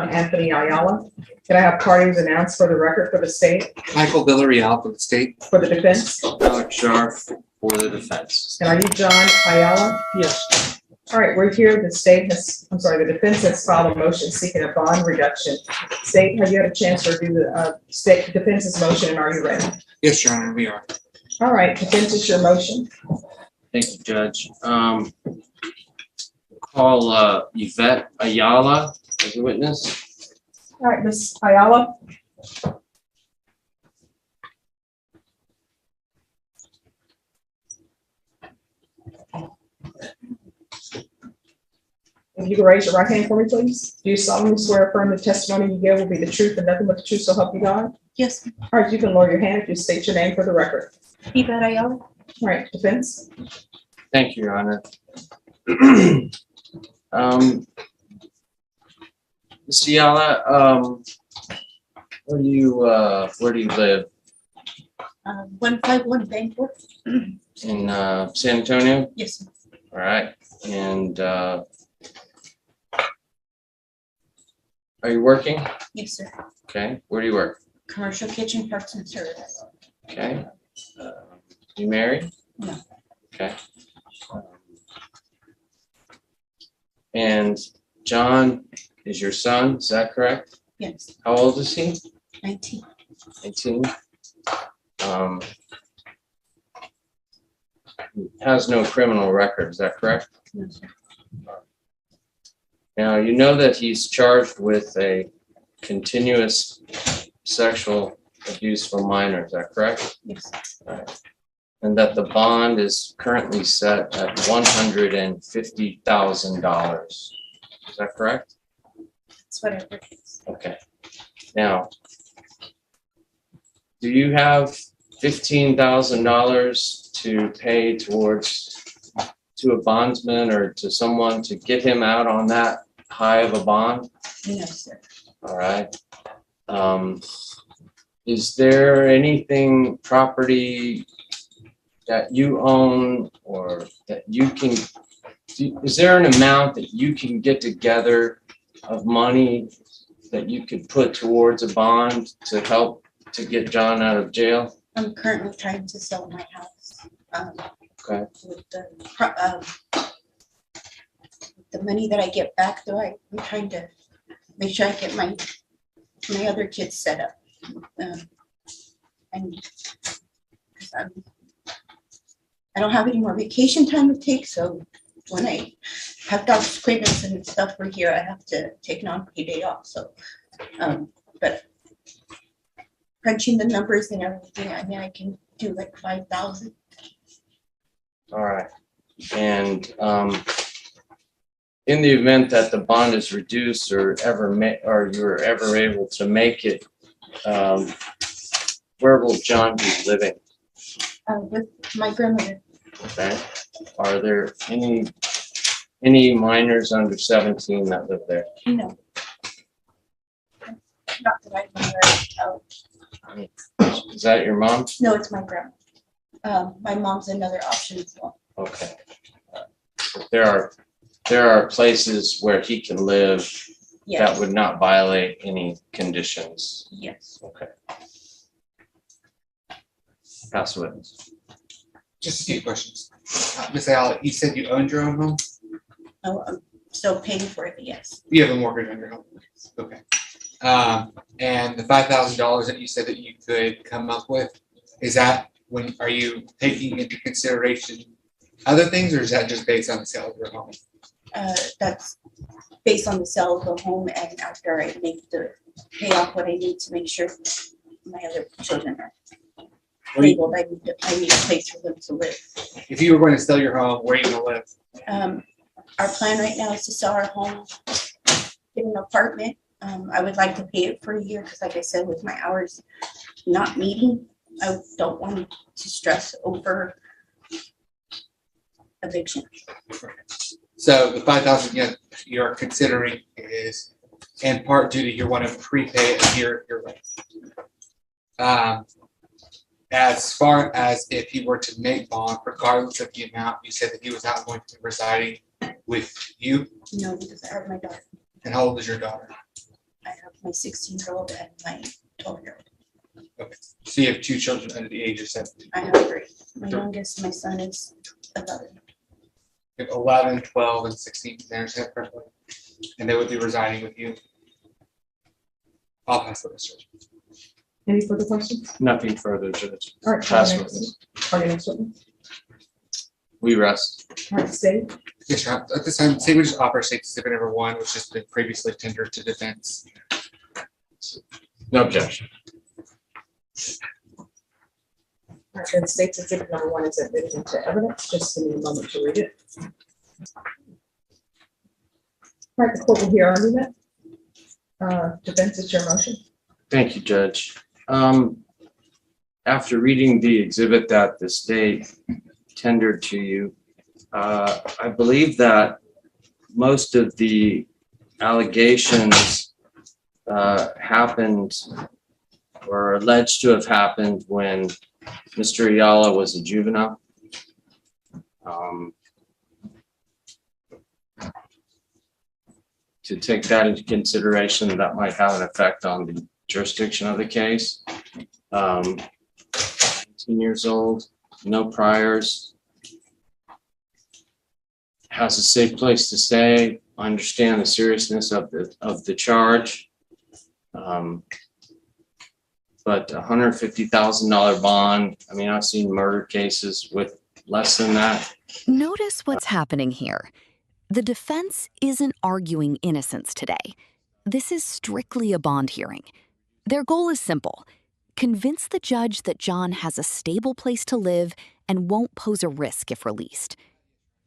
Anthony Ayala. Can I have parties announced for the record for the state, Michael Villarreal for the state. for the defense? Alex Scharf for the defense. And are you John Ayala? Yes. All right, we're here. The defense has filed a motion seeking a bond reduction. State, have you had a chance to review the state defense's motion, and are you ready? Yes, Your Honor, we are. All right, defense, is your motion. Thank you, Judge. Call Yvette Ayala as a witness. All right, Ms. Ayala. If you can raise your right hand for me, please. Do you solemnly swear or affirm the testimony you give will be the truth and nothing but the truth, so help you God? Yes, All right, you can lower your hand if you state your name for the record. Yvette Ayala. All right, defense. Thank you, Your Honor. Ms. Ayala, where do you live? 151 Bangor. In San Antonio? Yes, All right. And are you working? yes, sir. Okay. Where do you work? Commercial kitchen parts and service. Okay. You married? No. Okay. And John is your son, is that correct? Yes, How old is he? 19. 18. Has no criminal record, is that correct? No, sir. Now, you know that he's charged with a continuous sexual abuse for minors, is that correct? Yes, Right. And that the bond is currently set at $150,000. Is that correct? that's what I heard. Okay. Now, do you have $15,000 to pay to a bondsman or to someone to get him out on that high of a bond? No, sir. All right. Is there anything property that you own or that you can, is there an amount that you can get together of money that you could put towards a bond to help to get John out of jail? I'm currently trying to sell my house. Okay. With the money that I get back, though, I'm trying to make sure I get my other kids set up. And 'cause I don't have any more vacation time to take, so when I have doctor's appointments and stuff for here, I have to take an unpaid day off, so. But crunching the numbers and everything, I mean, I can do like 5,000. All right. And in the event that the bond is reduced or you're ever able to make it, where will John be living? With my grandmother. Okay. Are there any minors under 17 that live there? No. Not that I know of. Is that your mom? No, it's my grandma. My mom's another option as well. Okay. There are places where he can live that Yes, would not violate any conditions. yes. Okay. Pass the witness. Just a few questions. Ms. Ayala, you said you owned your own home? Oh, I'm still paying for it, yes. You have a mortgage on your home? Okay. And the $5,000 that you said that you could come up with, is that are you taking into consideration other things, or is that just based on the sale of your home? That's based on the sale of the home and after I pay off what I need to make sure my other children are labeled. I need a place for them to live. If you were going to sell your home, where are you going to live? Our plan right now is to sell our home, get an apartment. I would like to pay it for a year because, like I said, with my hours not meeting, I don't want to stress over eviction. So the $5,000 you're considering is in part due to you want to prepay a year your rent. As far as if he were to make bond, regardless of the amount, you said that he was not going to be residing with you. No, because I have my daughter. And how old is your daughter? my 16-year-old and my 12-year-old. So you have two children under the age of 17. I have 3. My youngest, my son is 11. You have 11, 12, and 16. Did I understand that correctly? And they would be residing with you. I'll pass the list. Any further questions? Nothing further, Judge. All right, Pass call witness. your next witness. We rest. All right, state. Yes, Your Honor. At this time, state would just offer state exhibit number 1, which has been previously tendered to defense. No objection. All right, then state's exhibit number 1 is admitted into evidence. Just give me a moment to read it. All right, the court will hear argument. Defense, it's your motion. Thank you, Judge. After reading the exhibit that the state tendered to you, I believe that most of the allegations happened or are alleged to have happened when Mr. Ayala was a juvenile. To take that into consideration, that might have an effect on the jurisdiction of the case. 18 years old, no priors, has a safe place to stay, understand the seriousness of the charge. But $150,000 bond, I mean, I've seen murder cases with less than that. Notice what's happening here. The defense isn't arguing innocence today. This is strictly a bond hearing. Their goal is simple: convince the judge that John has a stable place to live and won't pose a risk if released.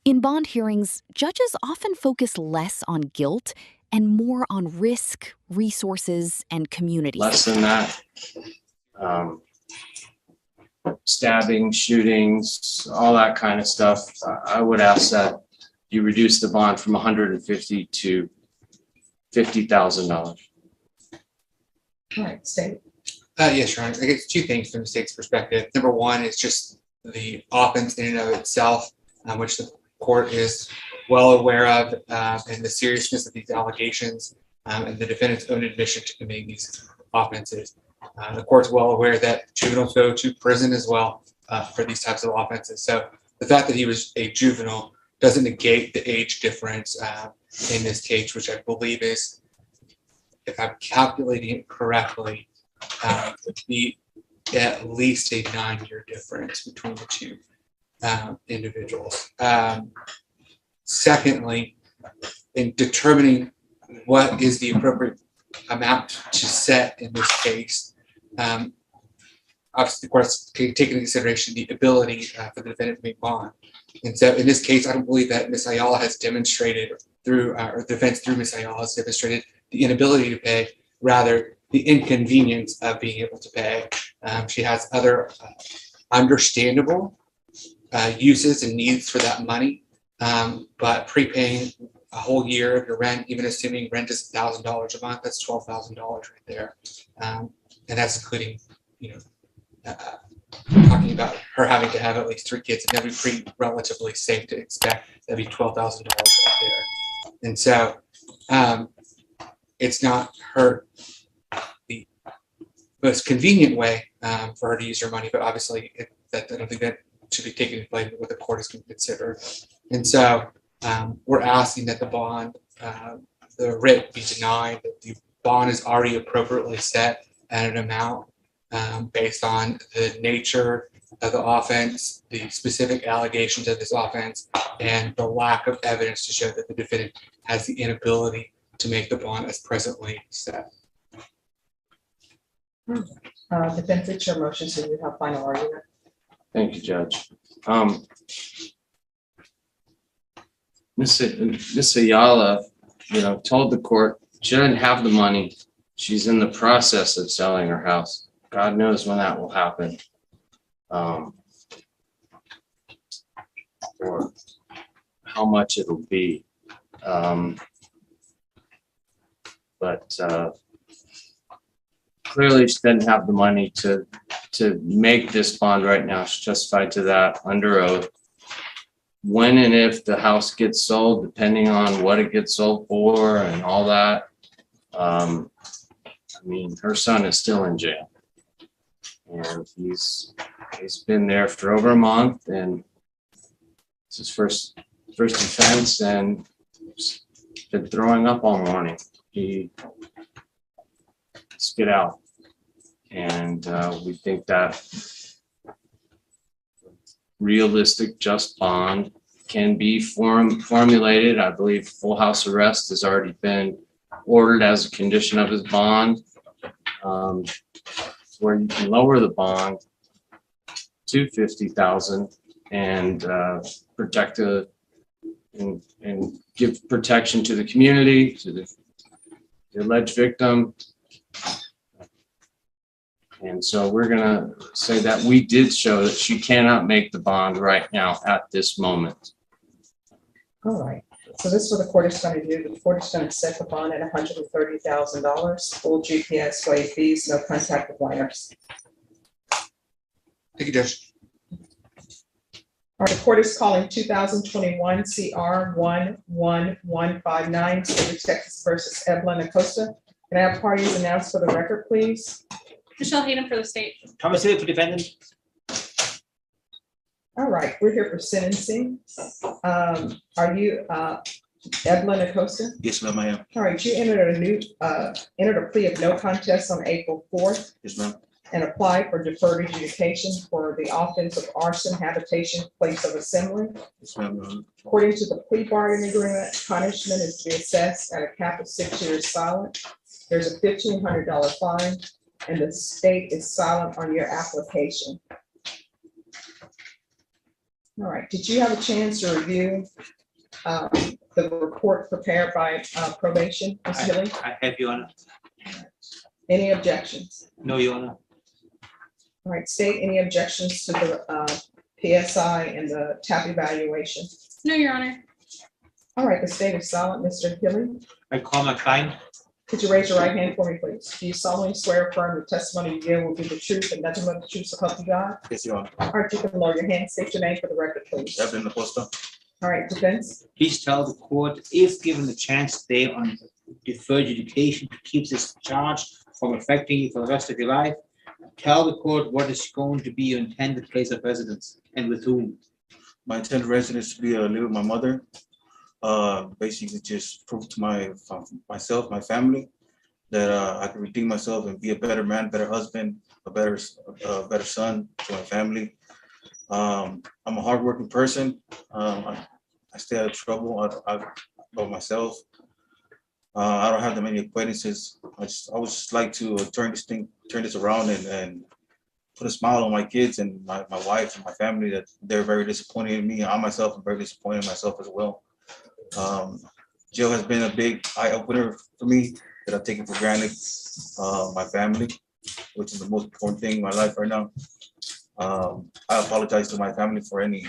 In bond hearings, judges often focus less on guilt and more on risk, resources, and community. Less than that. Stabbing, shootings, all that kind of stuff. I would ask that you reduce the bond from $150,000 to $50,000. All right, state. Yes, Your Honor. I guess 2 things from the state's perspective. Number 1 is just the offense in and of itself, which the court is well aware of, and the seriousness of these allegations, and the defendant's own admission to committing these offenses. The court's well aware that juveniles go to prison as well for these types of offenses. So the fact that he was a juvenile doesn't negate the age difference in this case, which I believe is, if I'm calculating it correctly, would be at least a 9-year difference between the 2 individuals. Secondly, in determining what is the appropriate amount to set in this case, obviously the court's taking into consideration the ability for the defendant to make bond. And so in this case, I don't believe that Ms. Ayala has demonstrated through, or the defense through Ms. Ayala has demonstrated the inability to pay, rather the inconvenience of being able to pay. She has other understandable uses and needs for that money, but prepaying a whole year of your rent, even assuming rent is $1,000 a month, that's $12,000 right there. And that's including, talking about her having to have at least 3 kids, and that'd be pretty relatively safe to expect. That'd be $12,000 right there. And so it's not the most convenient way for her to use her money, but obviously I don't think that should be taken into play what the court is going to consider. And so we're asking that the bond, the writ be denied, that the bond is already appropriately set at an amount based on the nature of the offense, the specific allegations of this offense, and the lack of evidence to show that the defendant has the inability to make the bond as presently set. Defense, it's your motion, so you have final argument. Thank you, Judge. Ms. Ayala, told the court she doesn't have the money. She's in the process of selling her house. God knows when that will happen. Or how much it'll be. But clearly she doesn't have the money to make this bond right now. She's justified to that under oath. When and if the house gets sold, depending on what it gets sold for and all that, mean, her son is still in jail. And he's been there for over a month, and it's his first offense, and he's been throwing up all morning. He spit out. And we think that realistic just bond can be formulated. I believe full house arrest has already been ordered as a condition of his bond, where you can lower the bond to 50,000 and protect and give protection to the community, to the alleged victim. And so we're gonna say that we did show that she cannot make the bond right now at this moment. All right, so this is what the court is going to do. The court is going to set the bond at $130,000, full GPS, waive fees, no contact with minors. Thank you, Judge. All right, the court is calling 2021 CR 11159, State of Texas versus Evelyn Acosta. Can I have parties announced for the record, please? Michelle Hayden for the state. Thomas Hill for defendant. All right, we're here for sentencing. Are you Evelyn Acosta? Yes, ma'am, I am. All right, you entered a plea of no contest on April 4th Yes, ma'am. and applied for deferred adjudication for the offense of arson, habitation, place of assembly. Yes, ma'am. According to the plea bargaining agreement, punishment is to be assessed at a cap of 6 years silent. There's a $1,500 fine, and the state is silent on your application. All right, did you have a chance to review the report prepared by probation, Ms. Hilly? I have, Your Honor. Any objections? No, Your Honor. All right, state any objections to the PSI and the TAP evaluation? No, Your Honor. All right, the state is silent. Mr. Hilly, I call my client. could you raise your right hand for me, please? Do you solemnly swear or affirm the testimony you give will be the truth and nothing but the truth so help you God? Yes, Your Honor. All right, you can lower your hand, state your name for the record, please. Evelyn Acosta. All right, defense? Please tell the court, if given the chance today on deferred adjudication to keep this charge from affecting you for the rest of your life, tell the court what is going to be your intended place of residence and with whom. My intended residence to be live with my mother. Basically just prove to myself, my family, that I can redeem myself and be a better man, better husband, a better son to my family. I'm a hardworking person. I stay out of trouble by myself. I don't have that many acquaintances. I would just like to turn this around and put a smile on my kids and my wife and my family, that they're very disappointed in me. I myself am very disappointed in myself as well. Jail has been a big eye opener for me that I've taken for granted. My family, which is the most important thing in my life right now. I apologize to my family for any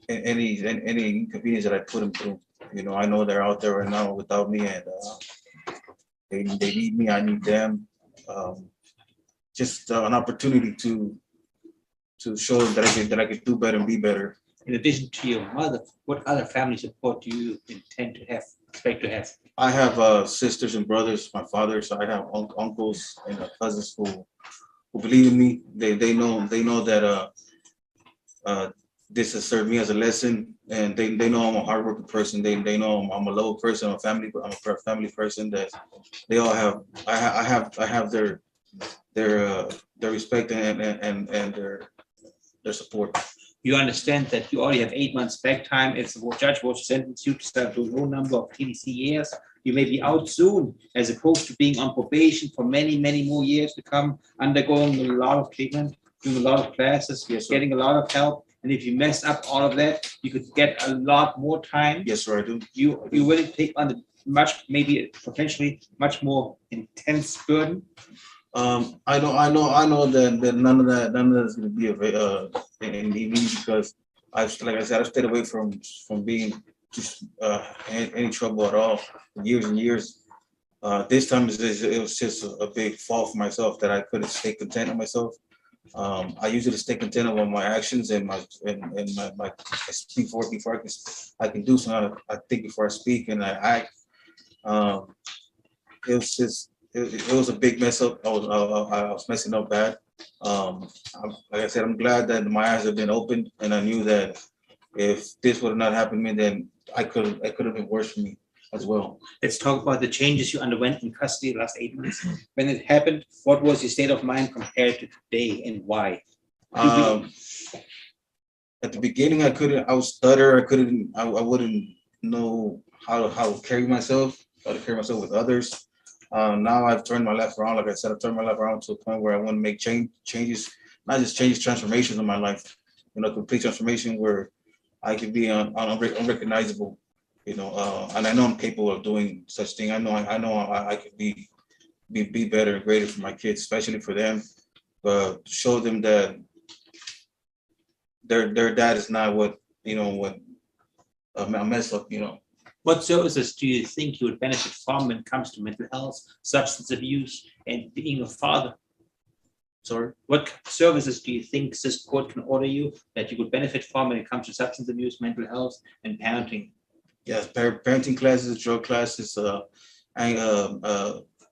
inconvenience that I put them through. You know, I know they're out there right now without me, and they need me. I need them. Just an opportunity to show them that I could do better and be better. In addition to your mother, what other family support do you expect to have? I have sisters and brothers, my father, so I have uncles and cousins who believe in me. They know that this has served me as a lesson, and they know I'm a hardworking person. They know I'm a loyal person. I'm a family person. That they all have. I have their respect and their support. You understand that you already have 8 months back time. If the judge was to sentence you to serve a low number of TDC years, you may be out soon, as opposed to being on probation for many, many more years to come, undergoing a lot of treatment, doing a lot of classes, you're getting a lot of help. And if you mess up all of that, you could get a lot more time. Yes, sir, I do. You will take on the maybe potentially much more intense burden. I know that none of that is going to be in me, because I've stayed away from being just any trouble at all for years and years. This time it was just a big fall for myself, that I couldn't stay content with myself. I usually stay content with my actions and my before I can do something. I think before I speak and I act. it was just, it was a big mess up. I was messing up bad. Like I said, I'm glad that my eyes have been opened, and I knew that if this would have not happened to me, then it could have been worse for me as well. Let's talk about the changes you underwent in custody the last 8 months. When it happened, what was your state of mind compared to today, and why? At the beginning, I would stutter. I wouldn't know how to carry myself, how to carry myself with others. Now I've turned my life around. Like I said, I've turned my life around to a point where I want to make changes, not just changes, transformations in my life. You know, complete transformation where I could be unrecognizable. You know, and I know I'm capable of doing such thing. I know I could be better and greater for my kids, especially for them. But show them that their dad is not what a mess up. You know. What services do you think you would benefit from when it comes to mental health, substance abuse, and being a father? Sorry. What services do you think this court can order you that you would benefit from when it comes to substance abuse, mental health, and parenting? Yes, parenting classes, drug classes, and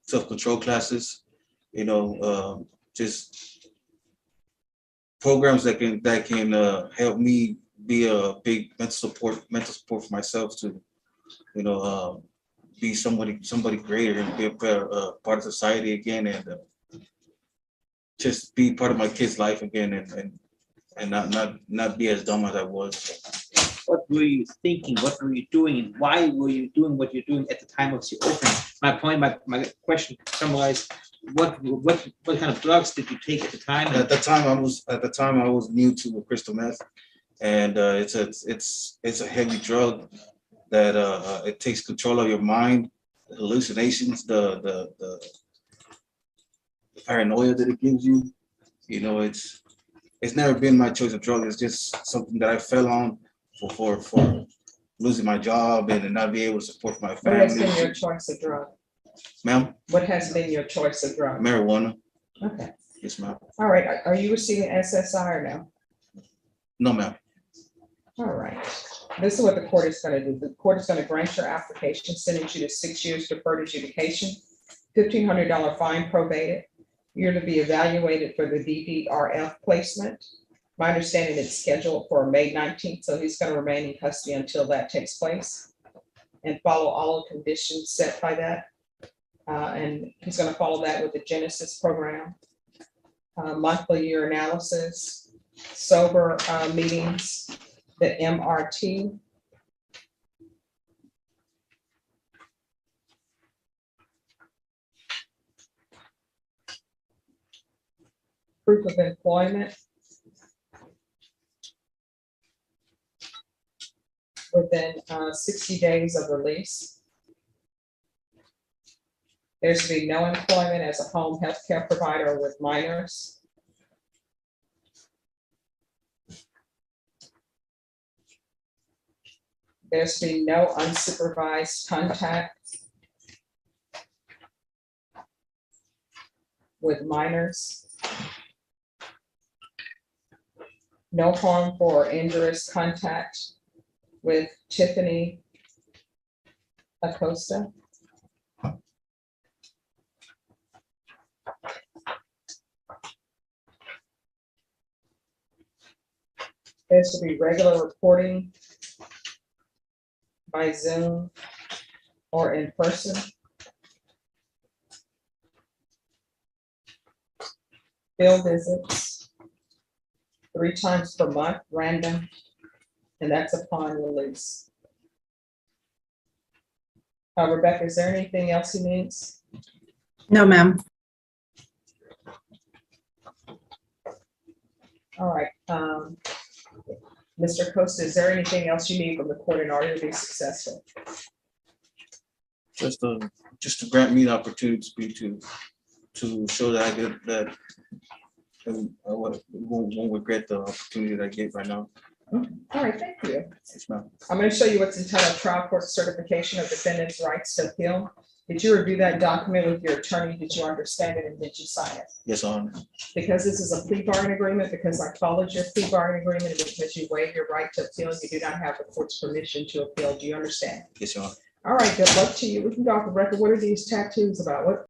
self-control classes. You know, just programs that can help me be a big mental support for myself to, you know, be somebody greater and be a better part of society again, and just be part of my kid's life again, and not be as dumb as I was. What were you thinking? What were you doing? And why were you doing what you're doing at the time of the opening? My question summarized, what kind of drugs did you take at the time? At the time I was new to crystal meth, and it's a heavy drug that it takes control of your mind, the hallucinations, the paranoia that it gives you. You know, it's never been my choice of drug. It's just something that I fell on for losing my job and not be able to support my What has family. been your choice of drug? Ma'am? What has been your choice of drug? Marijuana. Okay, Yes, ma'am. all right. Are you receiving SSI or no? No, ma'am. All right. This is what the court is going to do. The court is going to grant your application, sentence you to 6 years deferred adjudication, $1,500 fine probated. You're to be evaluated for the DDRF placement. My understanding it's scheduled for May 19th, so he's going to remain in custody until that takes place and follow all the conditions set by that. And he's going to follow that with the Genesis program, monthly year analysis, sober meetings, the MRT. Proof of employment. Within 60 days of release. There should be no employment as a home health care provider with minors. There should be no unsupervised contact with minors. No harmful or injurious contact with Tiffany Acosta. There should be regular reporting by Zoom or in person. Field visits 3 times per month, random, and that's upon release. Rebecca, is there anything else he needs? No, ma'am. All right. Mr. Costa, is there anything else you need from the court in order to be successful? Just to grant me the opportunity to speak to show that I get that I won't regret the opportunity that I get right now. All right, thank you. Yes, ma'am. I'm going to show you what's entitled Trial Court Certification of Defendant's Rights to Appeal. Did you review that document with your attorney? Did you understand it and did you sign it? Yes, Your Honor. Because this is a plea bargain agreement, because I followed your plea bargain agreement, and because you waive your right to appeal, you do not have the court's permission to appeal. Do you understand? Yes, Your Honor. All right, good luck to you. We can go off the record. What are these tattoos about? What